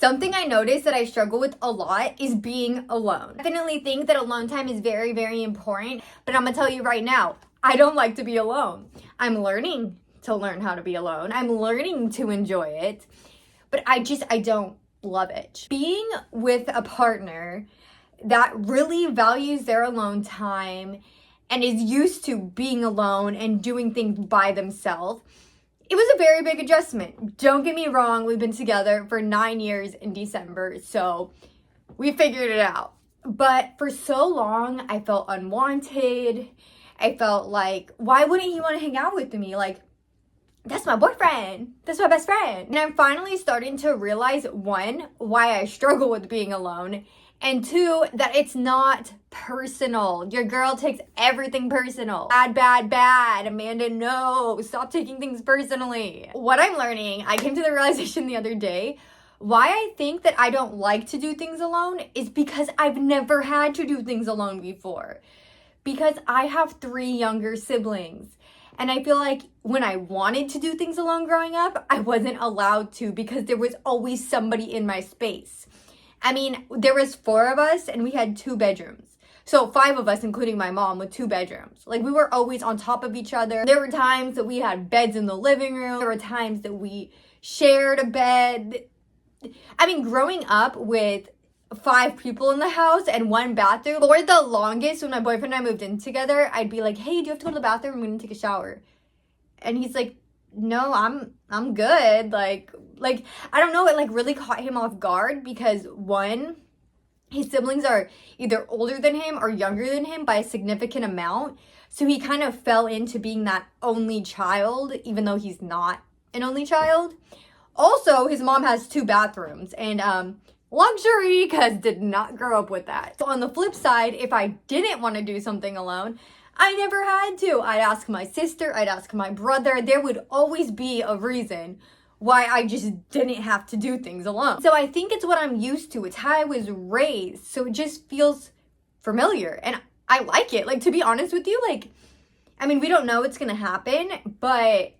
Something I noticed that I struggle with a lot is being alone. I definitely think that alone time is very, very important, but I'm gonna tell you right now, I don't like to be alone. I'm learning to learn how to be alone. I'm learning to enjoy it, but I don't love it. Being with a partner that really values their alone time and is used to being alone and doing things by themselves, it was a very big adjustment. Don't get me wrong, we've been together for 9 years in December, so we figured it out. But for so long, I felt unwanted. I felt like, why wouldn't he want to hang out with me? Like, that's my boyfriend. That's my best friend. And I'm finally starting to realize, one, why I struggle with being alone, and two, that it's not personal. Your girl takes everything personal. Bad, bad, bad. Amanda, no. Stop taking things personally. What I'm learning, I came to the realization the other day, why I think that I don't like to do things alone is because I've never had to do things alone before. Because I have 3 younger siblings. And I feel like when I wanted to do things alone growing up, I wasn't allowed to because there was always somebody in my space. I mean, there was 4 of us and we had 2 bedrooms. So 5 of us, including my mom, with 2 bedrooms. Like, we were always on top of each other. There were times that we had beds in the living room. There were times that we shared a bed. I mean, growing up with 5 people in the house and 1 bathroom, for the longest, when my boyfriend and I moved in together, I'd be like, hey, do you have to go to the bathroom? I'm gonna take a shower. And he's like, no, I'm good. Like, I don't know, it like really caught him off guard because, one, his siblings are either older than him or younger than him by a significant amount. So he kind of fell into being that only child, even though he's not an only child. Also, his mom has 2 bathrooms and luxury, because did not grow up with that. So on the flip side, if I didn't want to do something alone, I never had to. I'd ask my sister, I'd ask my brother. There would always be a reason why I just didn't have to do things alone. So I think it's what I'm used to. It's how I was raised. So it just feels familiar and I like it. Like, to be honest with you, like, I mean, we don't know what's gonna happen, but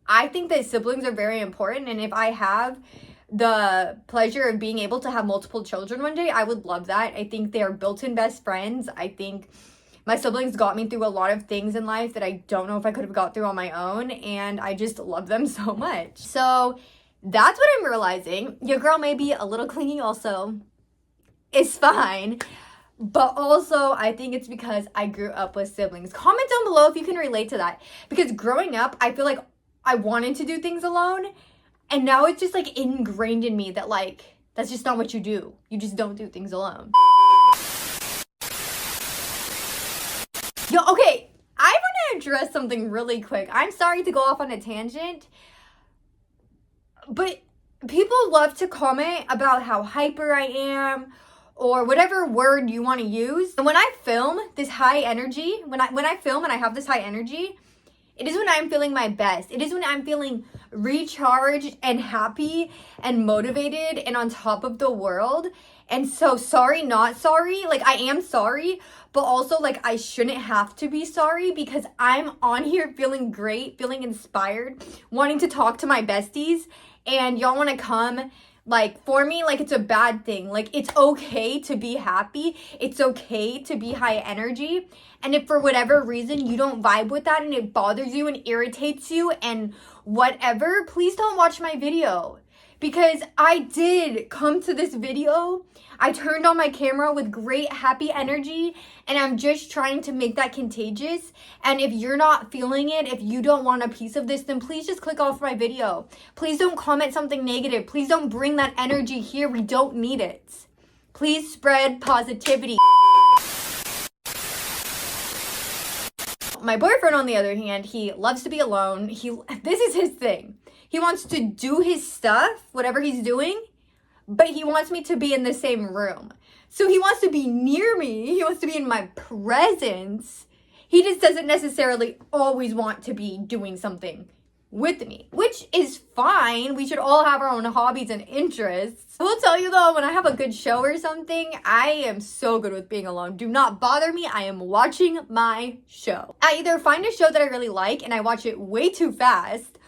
I think that siblings are very important. And if I have the pleasure of being able to have multiple children one day, I would love that. I think they are built-in best friends. I think my siblings got me through a lot of things in life that I don't know if I could have got through on my own, and I just love them so much. So that's what I'm realizing. Your girl may be a little clingy also. It's fine. But also, I think it's because I grew up with siblings. Comment down below if you can relate to that. Because growing up, I feel like I wanted to do things alone, and now it's just like ingrained in me that like, that's just not what you do. You just don't do things alone. Yo, okay, I want to address something really quick. I'm sorry to go off on a tangent, but people love to comment about how hyper I am or whatever word you want to use. And when I film this high energy, when I film and I have this high energy, it is when I'm feeling my best. It is when I'm feeling recharged and happy and motivated and on top of the world. And so sorry, not sorry. Like, I am sorry, but also like I shouldn't have to be sorry because I'm on here feeling great, feeling inspired, wanting to talk to my besties, and y'all want to come like for me like it's a bad thing. Like, it's okay to be happy. It's okay to be high energy. And if for whatever reason you don't vibe with that and it bothers you and irritates you and whatever, please don't watch my video. Because I did come to this video, I turned on my camera with great happy energy, and I'm just trying to make that contagious. And if you're not feeling it, if you don't want a piece of this, then please just click off my video. Please don't comment something negative. Please don't bring that energy here. We don't need it. Please spread positivity. My boyfriend, on the other hand, he loves to be alone. This is his thing. He wants to do his stuff, whatever he's doing, but he wants me to be in the same room. So he wants to be near me. He wants to be in my presence. He just doesn't necessarily always want to be doing something with me, which is fine. We should all have our own hobbies and interests. I will tell you though, when I have a good show or something, I am so good with being alone. Do not bother me. I am watching my show. I either find a show that I really like and I watch it way too fast,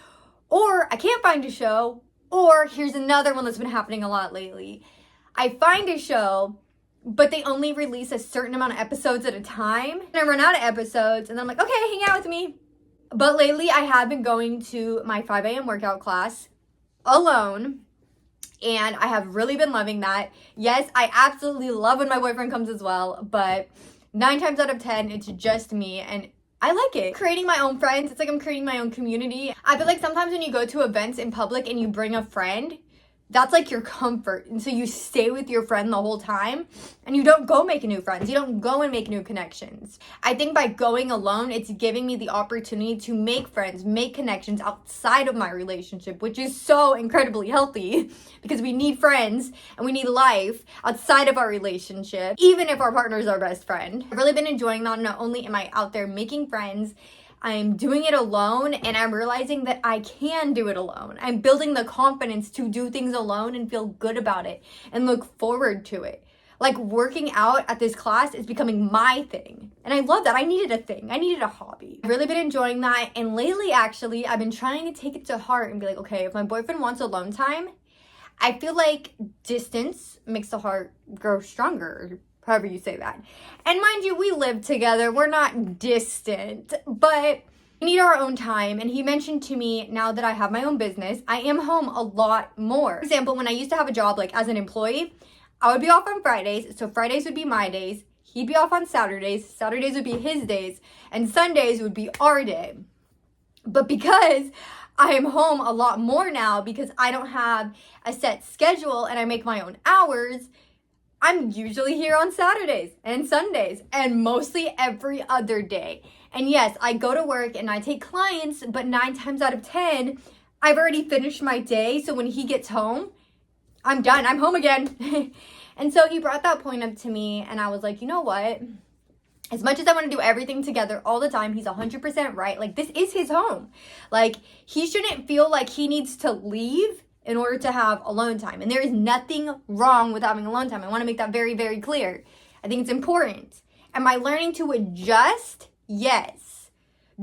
or I can't find a show, Or here's another one that's been happening a lot lately. I find a show, but they only release a certain amount of episodes at a time. And I run out of episodes and I'm like, okay, hang out with me. But lately I have been going to my 5 a.m. workout class alone. And I have really been loving that. Yes, I absolutely love when my boyfriend comes as well. But 9 times out of 10, it's just me. And I like it. Creating my own friends, it's like I'm creating my own community. I feel like sometimes when you go to events in public and you bring a friend, that's like your comfort. And so you stay with your friend the whole time and you don't go make new friends. You don't go and make new connections. I think by going alone, it's giving me the opportunity to make friends, make connections outside of my relationship, which is so incredibly healthy because we need friends and we need life outside of our relationship, even if our partner is our best friend. I've really been enjoying that. Not only am I out there making friends, I'm doing it alone and I'm realizing that I can do it alone. I'm building the confidence to do things alone and feel good about it and look forward to it. Like working out at this class is becoming my thing. And I love that. I needed a thing. I needed a hobby. I've really been enjoying that. And lately, actually, I've been trying to take it to heart and be like, okay, if my boyfriend wants alone time, I feel like distance makes the heart grow stronger. However you say that. And mind you, we live together. We're not distant, but we need our own time. And he mentioned to me, now that I have my own business, I am home a lot more. For example, when I used to have a job like as an employee, I would be off on Fridays. So Fridays would be my days. He'd be off on Saturdays. Saturdays would be his days. And Sundays would be our day. But because I am home a lot more now, because I don't have a set schedule and I make my own hours, I'm usually here on Saturdays and Sundays and mostly every other day. And yes, I go to work and I take clients, but 9 times out of 10, I've already finished my day. So when he gets home, I'm done. I'm home again. And so he brought that point up to me and I was like, you know what? As much as I want to do everything together all the time, he's 100% right. Like, this is his home. Like, he shouldn't feel like he needs to leave in order to have alone time. And there is nothing wrong with having alone time. I want to make that very, very clear. I think it's important. Am I learning to adjust? Yes.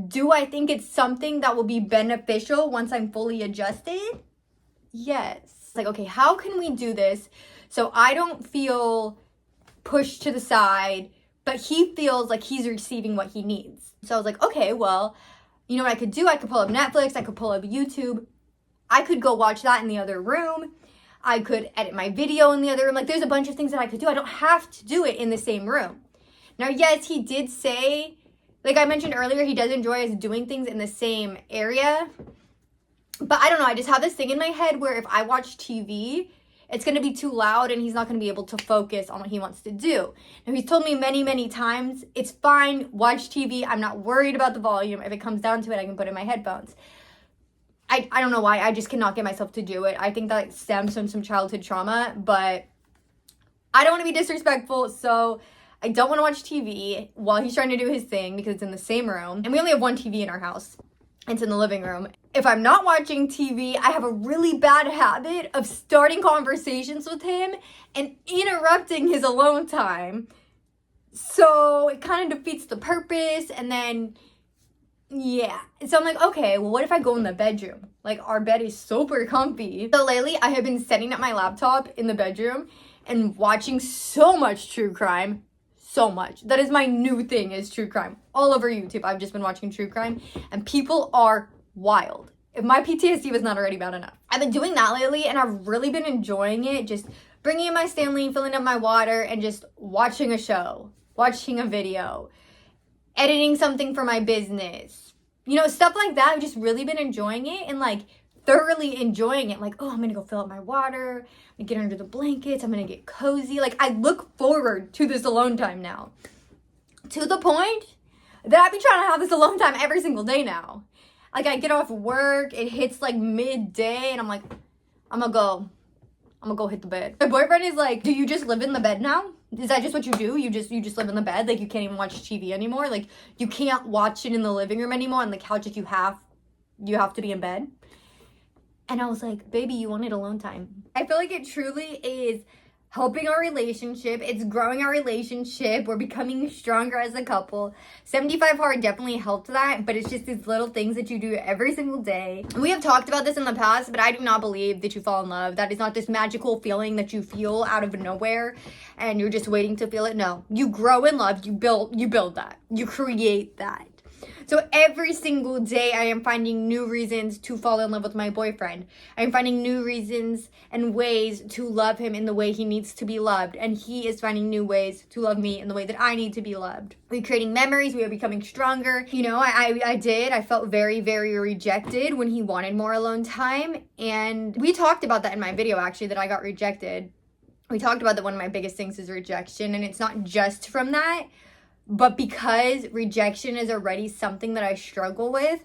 Do I think it's something that will be beneficial once I'm fully adjusted? Yes. Like, okay, how can we do this so I don't feel pushed to the side, but he feels like he's receiving what he needs? So I was like, okay, well, you know what I could do? I could pull up Netflix. I could pull up YouTube. I could go watch that in the other room. I could edit my video in the other room. Like, there's a bunch of things that I could do. I don't have to do it in the same room. Now, yes, he did say, like I mentioned earlier, he does enjoy us doing things in the same area. But I don't know. I just have this thing in my head where if I watch TV, it's going to be too loud and he's not going to be able to focus on what he wants to do. Now, he's told me many, many times, it's fine, watch TV. I'm not worried about the volume. If it comes down to it, I can put in my headphones. I don't know why. I just cannot get myself to do it. I think that stems from some childhood trauma, but I don't want to be disrespectful, so I don't want to watch TV while he's trying to do his thing because it's in the same room. And we only have one TV in our house. It's in the living room. If I'm not watching TV, I have a really bad habit of starting conversations with him and interrupting his alone time. So it kind of defeats the purpose, and then yeah. So I'm like, okay, well, what if I go in the bedroom? Like, our bed is super comfy. So lately, I have been setting up my laptop in the bedroom and watching so much true crime. So much. That is my new thing, is true crime. All over YouTube, I've just been watching true crime. And people are wild. If my PTSD was not already bad enough. I've been doing that lately, and I've really been enjoying it. Just bringing in my Stanley, filling up my water, and just watching a show. Watching a video. Editing something for my business. You know, stuff like that. I've just really been enjoying it and like thoroughly enjoying it. Like, oh, I'm gonna go fill up my water. I'm gonna get under the blankets. I'm gonna get cozy. Like, I look forward to this alone time now. To the point that I've been trying to have this alone time every single day now. Like, I get off work, it hits like midday, and I'm like, I'm gonna go hit the bed. My boyfriend is like, do you just live in the bed now? Is that just what you do? You just live in the bed? Like, you can't even watch TV anymore? Like, you can't watch it in the living room anymore on the couch? Like, you have to be in bed? And I was like, baby, you wanted alone time. I feel like it truly is helping our relationship. It's growing our relationship. We're becoming stronger as a couple. 75 hard definitely helped that, but it's just these little things that you do every single day. We have talked about this in the past, but I do not believe that you fall in love. That is not this magical feeling that you feel out of nowhere and you're just waiting to feel it. No, you grow in love. You build that. You create that. So every single day I am finding new reasons to fall in love with my boyfriend. I am finding new reasons and ways to love him in the way he needs to be loved. And he is finding new ways to love me in the way that I need to be loved. We're creating memories. We are becoming stronger. You know, I felt very, very rejected when he wanted more alone time. And we talked about that in my video, actually, that I got rejected. We talked about that one of my biggest things is rejection. And it's not just from that, but because rejection is already something that I struggle with,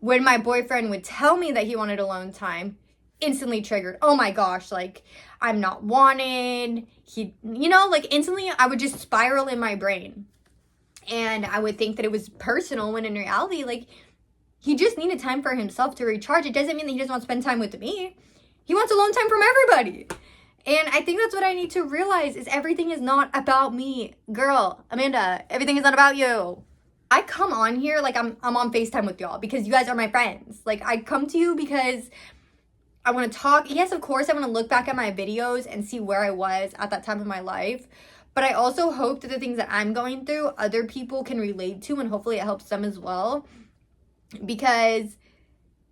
when my boyfriend would tell me that he wanted alone time, instantly triggered. Oh my gosh, like, I'm not wanted. Instantly I would just spiral in my brain. And I would think that it was personal when in reality, like, he just needed time for himself to recharge. It doesn't mean that he doesn't want to spend time with me. He wants alone time from everybody. And I think that's what I need to realize is everything is not about me. Girl, Amanda, everything is not about you. I come on here like I'm on FaceTime with y'all because you guys are my friends. Like, I come to you because I want to talk. Yes, of course, I want to look back at my videos and see where I was at that time of my life. But I also hope that the things that I'm going through, other people can relate to, and hopefully it helps them as well. Because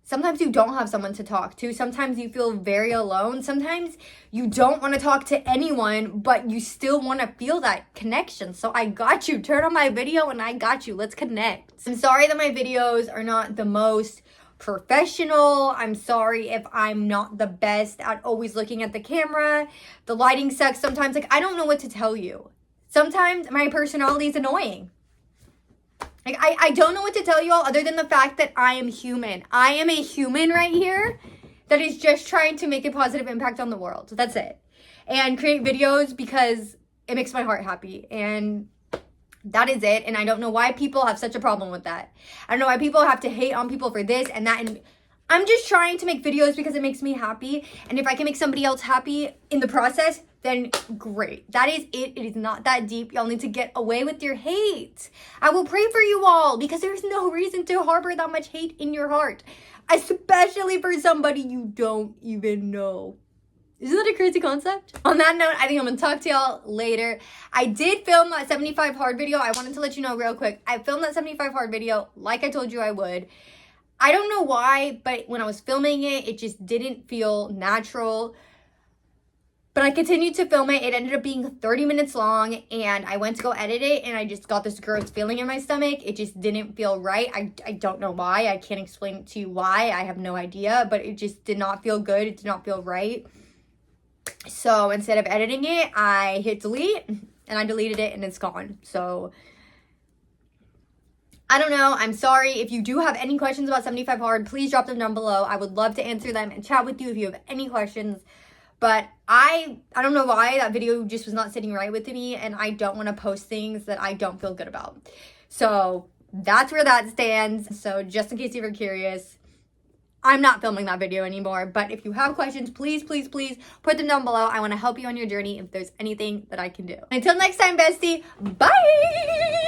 sometimes you don't have someone to talk to. Sometimes you feel very alone. Sometimes you don't want to talk to anyone, but you still want to feel that connection. So I got you. Turn on my video and I got you. Let's connect. I'm sorry that my videos are not the most professional. I'm sorry if I'm not the best at always looking at the camera. The lighting sucks sometimes. Like, I don't know what to tell you. Sometimes my personality is annoying. Like, I don't know what to tell you all other than the fact that I am human. I am a human right here that is just trying to make a positive impact on the world. That's it. And create videos because it makes my heart happy. And that is it. And I don't know why people have such a problem with that. I don't know why people have to hate on people for this and that. And I'm just trying to make videos because it makes me happy. And if I can make somebody else happy in the process, then great. That is it. It is not that deep. Y'all need to get away with your hate. I will pray for you all because there's no reason to harbor that much hate in your heart, especially for somebody you don't even know. Isn't that a crazy concept? On that note, I think I'm gonna talk to y'all later. I did film that 75 hard video. I wanted to let you know real quick. I filmed that 75 hard video like I told you I would. I don't know why, but when I was filming it, it just didn't feel natural. But I continued to film it. It ended up being 30 minutes long, and I went to go edit it, and I just got this gross feeling in my stomach. It just didn't feel right. I don't know why. I can't explain it to you why. I have no idea, but it just did not feel good. It did not feel right. So instead of editing it, I hit delete, and I deleted it, and it's gone. So I don't know. I'm sorry. If you do have any questions about 75 Hard, please drop them down below. I would love to answer them and chat with you if you have any questions. But I don't know why that video just was not sitting right with me, and I don't want to post things that I don't feel good about. So that's where that stands. So just in case you were curious, I'm not filming that video anymore. But if you have questions, please, please, please put them down below. I want to help you on your journey if there's anything that I can do. Until next time, bestie, bye!